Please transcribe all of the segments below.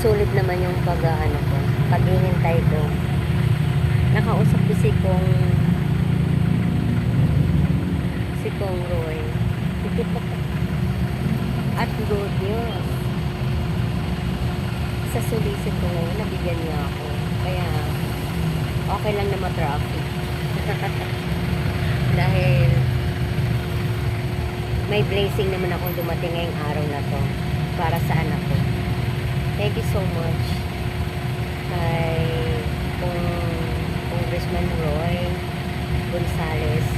sulit naman yung pag-ano ko, paghihintay ko. Nakausap ko si Kong Roy. At good news. Sa solicit ko ngayon, nabigyan niya ako. Kaya, okay lang na ma-traffic. Dahil, may blessing naman akong dumating ngayong araw na to para sa anak ko. Thank you so much kay Congressman Roy Gonzales.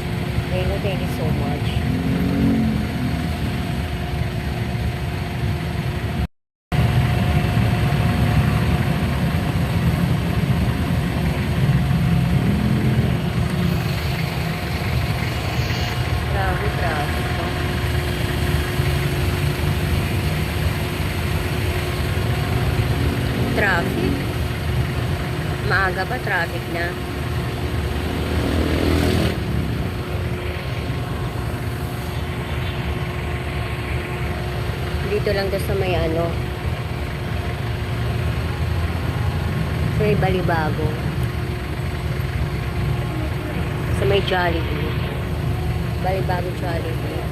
Thank you so much. Grabe, traffic po. Traffic? Maaga pa traffic na. Dito lang to sa may ano, sa may Balibago, sa may Jollibee, Balibago Jollibee.